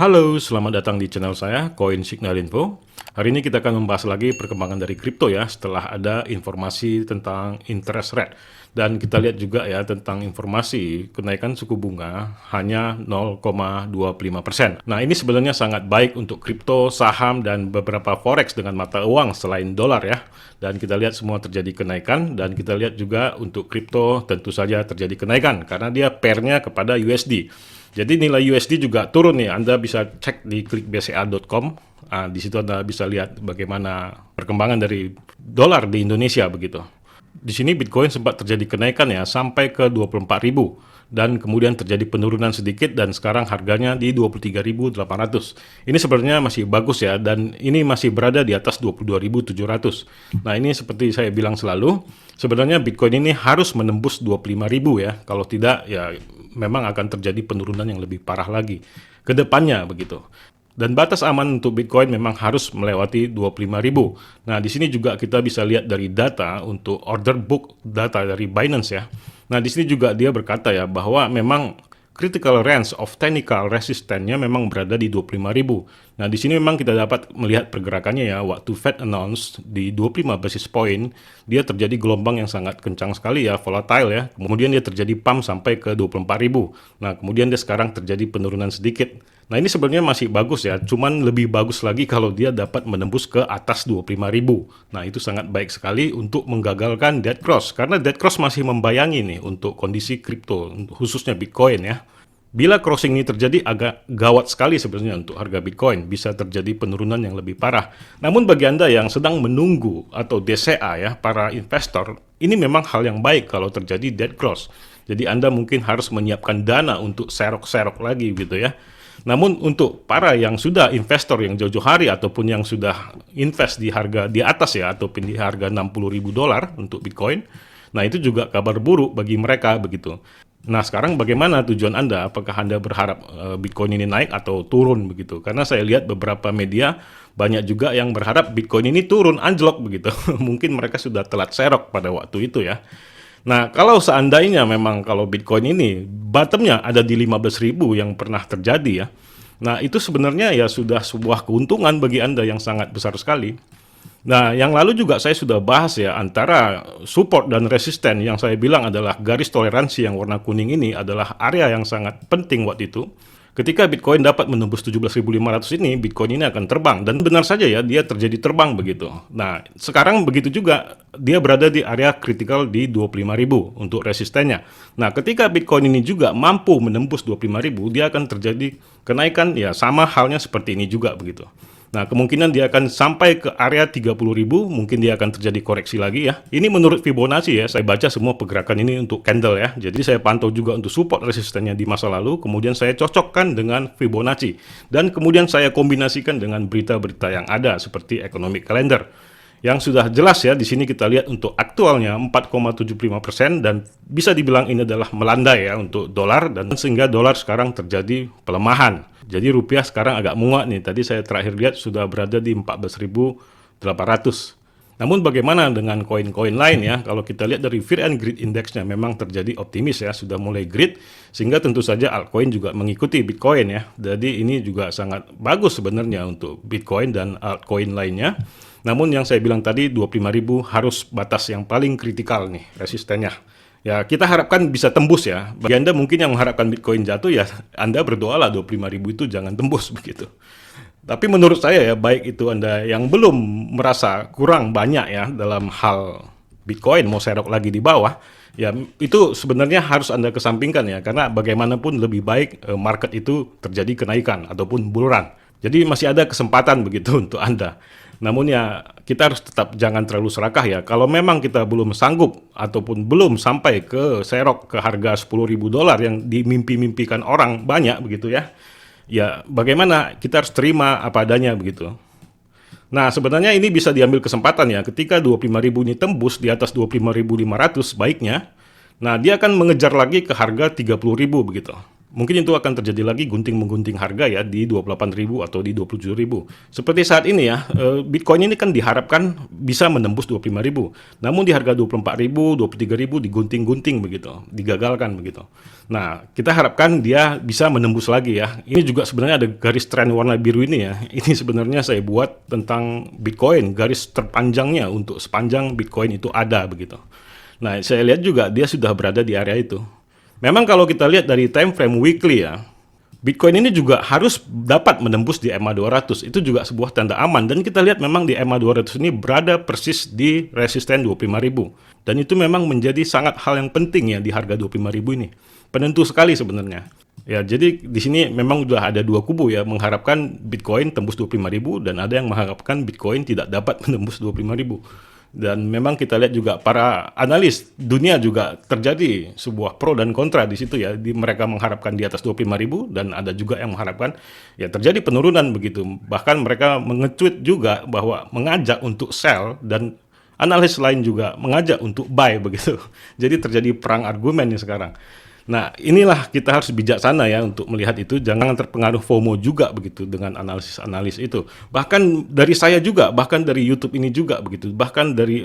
Halo, selamat datang di channel saya, Coin Signal Info. Hari ini kita akan membahas lagi perkembangan dari kripto ya, setelah ada informasi tentang interest rate. Dan kita lihat juga ya tentang informasi kenaikan suku bunga hanya 0,25%. Nah, ini sebenarnya sangat baik untuk kripto, saham, dan beberapa forex dengan mata uang selain dolar ya. Dan kita lihat semua terjadi kenaikan, dan kita lihat juga untuk kripto tentu saja terjadi kenaikan karena dia pairnya kepada USD. Jadi nilai USD juga turun nih. Anda bisa cek di klikbca.com. Di situ Anda bisa lihat bagaimana perkembangan dari dolar di Indonesia begitu. Di sini Bitcoin sempat terjadi kenaikan ya sampai ke 24.000 dan kemudian terjadi penurunan sedikit dan sekarang harganya di 23.800. Ini sebenarnya masih bagus ya dan ini masih berada di atas 22.700. Nah, ini seperti saya bilang selalu, sebenarnya Bitcoin ini harus menembus 25.000 ya. Kalau tidak ya memang akan terjadi penurunan yang lebih parah lagi ke depannya begitu. Dan batas aman untuk Bitcoin memang harus melewati 25.000. Nah, di sini juga kita bisa lihat dari data untuk order book data dari Binance ya. Nah, di sini juga dia berkata ya bahwa memang critical range of technical resistance-nya memang berada di 25.000. Nah, di sini memang kita dapat melihat pergerakannya ya. Waktu Fed announce di 25 basis point, dia terjadi gelombang yang sangat kencang sekali ya, volatile ya. Kemudian dia terjadi pump sampai ke 24.000. Nah, kemudian dia sekarang terjadi penurunan sedikit. Nah, ini sebenarnya masih bagus ya, cuman lebih bagus lagi kalau dia dapat menembus ke atas 25.000. Nah, itu sangat baik sekali untuk menggagalkan dead cross, karena dead cross masih membayangi nih untuk kondisi kripto, khususnya Bitcoin ya. Bila crossing ini terjadi agak gawat sekali sebenarnya untuk harga Bitcoin, bisa terjadi penurunan yang lebih parah. Namun bagi Anda yang sedang menunggu atau DCA ya, para investor, ini memang hal yang baik kalau terjadi dead cross. Jadi Anda mungkin harus menyiapkan dana untuk serok-serok lagi gitu ya. Namun untuk para yang sudah investor yang jauh-jauh hari ataupun yang sudah invest di harga di atas ya ataupun di harga $60.000 untuk Bitcoin, nah itu juga kabar buruk bagi mereka begitu. Nah, sekarang bagaimana tujuan Anda? Apakah Anda berharap Bitcoin ini naik atau turun begitu? Karena saya lihat beberapa media banyak juga yang berharap Bitcoin ini turun anjlok begitu. Mungkin mereka sudah telat serok pada waktu itu ya. Nah, kalau seandainya memang kalau Bitcoin ini bottomnya ada di 15.000 yang pernah terjadi ya. Nah, itu sebenarnya ya sudah sebuah keuntungan bagi Anda yang sangat besar sekali. Nah, yang lalu juga saya sudah bahas ya antara support dan resisten yang saya bilang adalah garis toleransi yang warna kuning ini adalah area yang sangat penting waktu itu. Ketika Bitcoin dapat menembus 17.500 ini, Bitcoin ini akan terbang. Dan benar saja ya, dia terjadi terbang begitu. Nah, sekarang begitu juga, dia berada di area kritikal di 25.000 untuk resistennya. Nah, ketika Bitcoin ini juga mampu menembus 25.000, dia akan terjadi kenaikan, ya sama halnya seperti ini juga begitu. Nah, kemungkinan dia akan sampai ke area 30.000, mungkin dia akan terjadi koreksi lagi ya. Ini menurut Fibonacci ya, saya baca semua pergerakan ini untuk candle ya. Jadi saya pantau juga untuk support resistennya di masa lalu, kemudian saya cocokkan dengan Fibonacci. Dan kemudian saya kombinasikan dengan berita-berita yang ada seperti economic calendar. Yang sudah jelas ya, di sini kita lihat untuk aktualnya 4,75% dan bisa dibilang ini adalah melandai ya untuk dolar dan sehingga dolar sekarang terjadi pelemahan. Jadi rupiah sekarang agak menguat nih. Tadi saya terakhir lihat sudah berada di 14.800. Namun bagaimana dengan koin-koin lain ya? Kalau kita lihat dari Fear and Greed Index-nya memang terjadi optimis ya, sudah mulai greed sehingga tentu saja altcoin juga mengikuti Bitcoin ya. Jadi ini juga sangat bagus sebenarnya untuk Bitcoin dan altcoin lainnya. Namun yang saya bilang tadi 25.000 harus batas yang paling kritikal nih resistennya. Ya, kita harapkan bisa tembus ya. Bagi Anda mungkin yang mengharapkan Bitcoin jatuh ya, Anda berdoalah 25.000 itu jangan tembus begitu. Tapi menurut saya ya, baik itu Anda yang belum merasa kurang banyak ya dalam hal Bitcoin mau serok lagi di bawah, ya itu sebenarnya harus Anda kesampingkan ya, karena bagaimanapun lebih baik market itu terjadi kenaikan ataupun bull run. Jadi masih ada kesempatan begitu untuk Anda. Namun ya kita harus tetap jangan terlalu serakah ya. Kalau memang kita belum sanggup ataupun belum sampai ke serok ke harga $10.000 yang dimimpi-mimpikan orang banyak begitu ya. Ya bagaimana kita harus terima apa adanya begitu. Nah sebenarnya ini bisa diambil kesempatan ya. Ketika 25.000 ini tembus di atas 25.500 baiknya. Nah dia akan mengejar lagi ke harga 30.000 begitu. mungkin itu akan terjadi lagi gunting-menggunting harga ya di 28.000 atau di 27.000. Seperti saat ini ya, Bitcoin ini kan diharapkan bisa menembus 25.000. Namun di harga 24.000, 23.000 digunting-gunting begitu, digagalkan begitu. Nah, kita harapkan dia bisa menembus lagi ya. Ini juga sebenarnya ada garis tren warna biru ini ya. Ini sebenarnya saya buat tentang Bitcoin, garis terpanjangnya untuk sepanjang Bitcoin itu ada begitu. Nah, saya lihat juga dia sudah berada di area itu. Memang kalau kita lihat dari time frame weekly ya, Bitcoin ini juga harus dapat menembus di EMA 200. Itu juga sebuah tanda aman. Dan kita lihat memang di EMA 200 ini berada persis di resisten 25.000. Dan itu memang menjadi sangat hal yang penting ya di harga 25.000 ini. Penentu sekali sebenarnya. Ya, jadi di sini memang sudah ada dua kubu ya, mengharapkan Bitcoin tembus 25.000 dan ada yang mengharapkan Bitcoin tidak dapat menembus 25.000. Dan memang kita lihat juga para analis dunia juga terjadi sebuah pro dan kontra di situ ya. Mereka mengharapkan di atas 25.000 dan ada juga yang mengharapkan ya terjadi penurunan begitu. Bahkan mereka menge-tweet juga bahwa mengajak untuk sell dan analis lain juga mengajak untuk buy begitu. Jadi terjadi perang argumen nih sekarang. Nah, inilah kita harus bijaksana ya untuk melihat itu, jangan terpengaruh FOMO juga begitu dengan analisis-analis itu. Bahkan dari saya juga, bahkan dari YouTube ini juga begitu, bahkan dari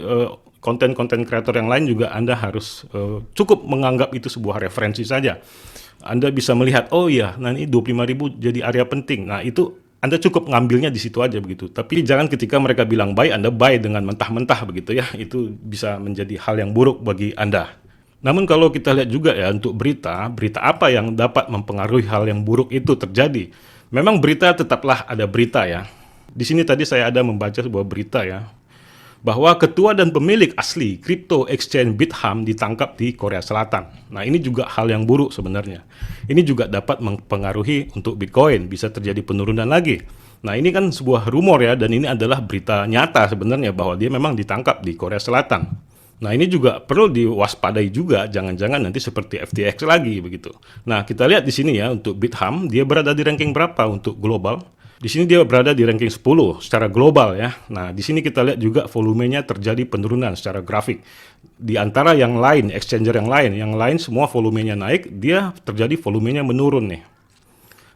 konten-konten kreator yang lain juga Anda harus cukup menganggap itu sebuah referensi saja. Anda bisa melihat, oh iya, nah ini 25.000 jadi area penting. Nah, itu Anda cukup ngambilnya di situ aja begitu. Tapi jangan ketika mereka bilang buy, Anda buy dengan mentah-mentah begitu ya. Itu bisa menjadi hal yang buruk bagi Anda. Namun kalau kita lihat juga ya untuk berita apa yang dapat mempengaruhi hal yang buruk itu terjadi. Memang berita tetaplah ada berita ya. Di sini tadi saya ada membaca sebuah berita ya, bahwa ketua dan pemilik asli crypto exchange Bithumb ditangkap di Korea Selatan. Nah, ini juga hal yang buruk sebenarnya. Ini juga dapat mempengaruhi untuk Bitcoin, bisa terjadi penurunan lagi. Nah, ini kan sebuah rumor ya, dan ini adalah berita nyata sebenarnya bahwa dia memang ditangkap di Korea Selatan. Nah, ini juga perlu diwaspadai juga, jangan-jangan nanti seperti FTX lagi begitu. Nah, kita lihat di sini ya untuk Bithumb, dia berada di ranking berapa untuk global? Di sini dia berada di ranking 10 secara global ya. Nah, di sini kita lihat juga volumenya terjadi penurunan secara grafik. Di antara yang lain, exchanger yang lain semua volumenya naik, dia terjadi volumenya menurun nih.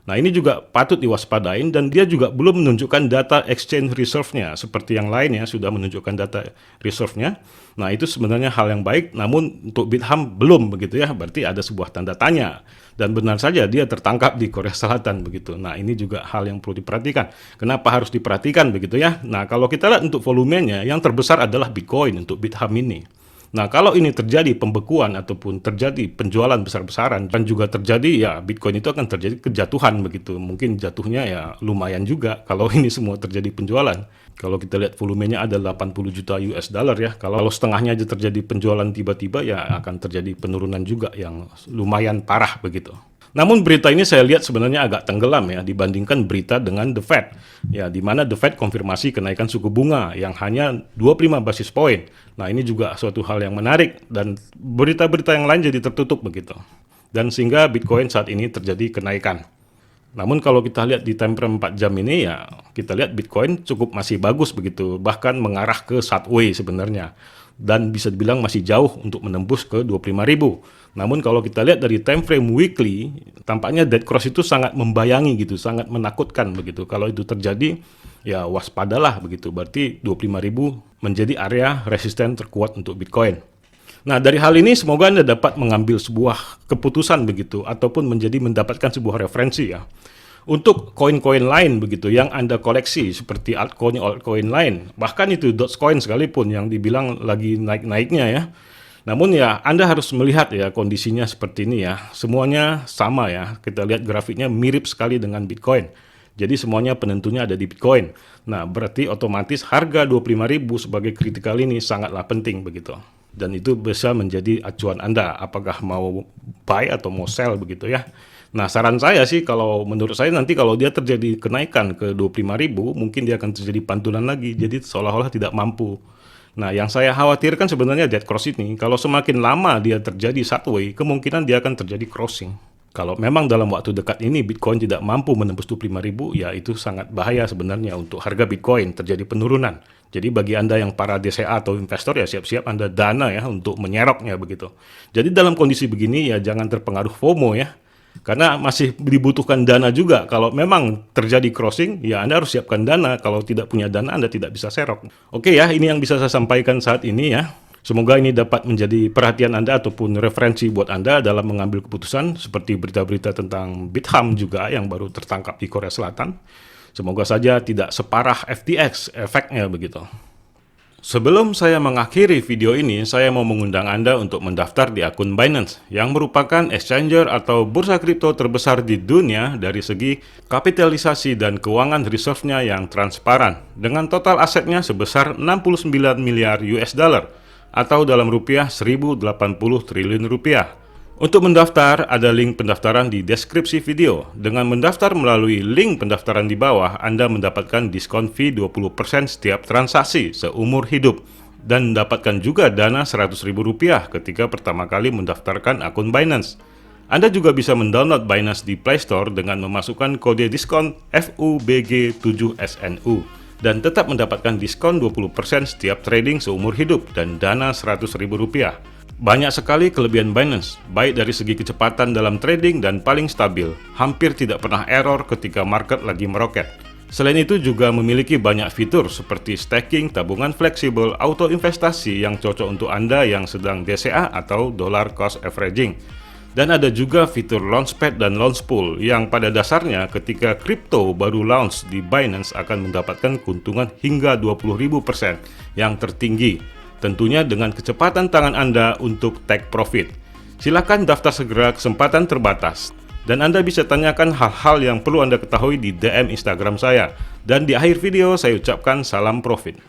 Nah, ini juga patut diwaspadain dan dia juga belum menunjukkan data exchange reserve-nya seperti yang lain ya sudah menunjukkan data reserve-nya. Nah, itu sebenarnya hal yang baik, namun untuk Bithumb belum begitu ya, berarti ada sebuah tanda tanya. Dan benar saja dia tertangkap di Korea Selatan begitu. Nah, ini juga hal yang perlu diperhatikan. Kenapa harus diperhatikan begitu ya? Nah, kalau kita lihat untuk volumenya, yang terbesar adalah Bitcoin untuk Bithumb ini. Nah, kalau ini terjadi pembekuan ataupun terjadi penjualan besar-besaran dan juga terjadi ya Bitcoin itu akan terjadi kejatuhan begitu. Mungkin jatuhnya ya lumayan juga kalau ini semua terjadi penjualan. Kalau kita lihat volumenya ada 80 juta US dollar ya. Kalau setengahnya aja terjadi penjualan tiba-tiba ya akan terjadi penurunan juga yang lumayan parah begitu. Namun berita ini saya lihat sebenarnya agak tenggelam ya dibandingkan berita dengan The Fed. Ya, di mana The Fed konfirmasi kenaikan suku bunga yang hanya 25 basis point. Nah, ini juga suatu hal yang menarik dan berita-berita yang lain jadi tertutup begitu. Dan sehingga Bitcoin saat ini terjadi kenaikan. Namun kalau kita lihat di time frame 4 jam ini ya kita lihat Bitcoin cukup masih bagus begitu, bahkan mengarah ke sideways sebenarnya. Dan bisa dibilang masih jauh untuk menembus ke 25.000. Namun kalau kita lihat dari time frame weekly, tampaknya dead cross itu sangat membayangi gitu, sangat menakutkan begitu. Kalau itu terjadi, ya waspadalah begitu. Berarti 25.000 menjadi area resisten terkuat untuk Bitcoin. Nah, dari hal ini semoga Anda dapat mengambil sebuah keputusan begitu, ataupun mendapatkan sebuah referensi ya. Untuk koin-koin lain begitu yang Anda koleksi seperti altcoin lain, bahkan itu Dogecoin sekalipun yang dibilang lagi naik-naiknya ya. Namun ya Anda harus melihat ya kondisinya seperti ini ya. Semuanya sama ya. Kita lihat grafiknya mirip sekali dengan Bitcoin. Jadi semuanya penentunya ada di Bitcoin. Nah, berarti otomatis harga 25.000 sebagai critical ini sangatlah penting begitu. Dan itu bisa menjadi acuan Anda apakah mau buy atau mau sell begitu ya. Nah, saran saya sih kalau menurut saya nanti kalau dia terjadi kenaikan ke 25.000, mungkin dia akan terjadi pantulan lagi. Jadi seolah-olah tidak mampu. Nah, yang saya khawatirkan sebenarnya dead cross ini, kalau semakin lama dia terjadi sideways, kemungkinan dia akan terjadi crossing. Kalau memang dalam waktu dekat ini Bitcoin tidak mampu menembus 25.000, ya itu sangat bahaya sebenarnya untuk harga Bitcoin terjadi penurunan. Jadi bagi Anda yang para DCA atau investor ya siap-siap Anda dana ya untuk menyeroknya begitu. Jadi dalam kondisi begini ya jangan terpengaruh FOMO ya. Karena masih dibutuhkan dana juga. Kalau memang terjadi crossing, ya Anda harus siapkan dana. Kalau tidak punya dana, Anda tidak bisa serok. Oke ya, ini yang bisa saya sampaikan saat ini ya. Semoga ini dapat menjadi perhatian Anda ataupun referensi buat Anda dalam mengambil keputusan, seperti berita-berita tentang Bitham juga yang baru tertangkap di Korea Selatan. Semoga saja tidak separah FTX efeknya begitu. Sebelum saya mengakhiri video ini, saya mau mengundang Anda untuk mendaftar di akun Binance, yang merupakan exchanger atau bursa kripto terbesar di dunia dari segi kapitalisasi dan keuangan reserve-nya yang transparan, dengan total asetnya sebesar 69 miliar US dollar, atau dalam rupiah 1080 triliun rupiah. Untuk mendaftar, ada link pendaftaran di deskripsi video. Dengan mendaftar melalui link pendaftaran di bawah, Anda mendapatkan diskon fee 20% setiap transaksi seumur hidup. Dan mendapatkan juga dana Rp100.000 ketika pertama kali mendaftarkan akun Binance. Anda juga bisa mendownload Binance di Play Store dengan memasukkan kode diskon FUBG7SNU. Dan tetap mendapatkan diskon 20% setiap trading seumur hidup dan dana Rp100.000. Banyak sekali kelebihan Binance, baik dari segi kecepatan dalam trading dan paling stabil, hampir tidak pernah error ketika market lagi meroket. Selain itu juga memiliki banyak fitur seperti staking, tabungan fleksibel, auto investasi yang cocok untuk Anda yang sedang DCA atau dollar cost averaging. Dan ada juga fitur Launchpad dan Launchpool yang pada dasarnya ketika kripto baru launch di Binance akan mendapatkan keuntungan hingga 20.000% yang tertinggi. Tentunya dengan kecepatan tangan Anda untuk take profit. Silakan daftar segera, kesempatan terbatas. Dan Anda bisa tanyakan hal-hal yang perlu Anda ketahui di DM Instagram saya. Dan di akhir video saya ucapkan salam profit.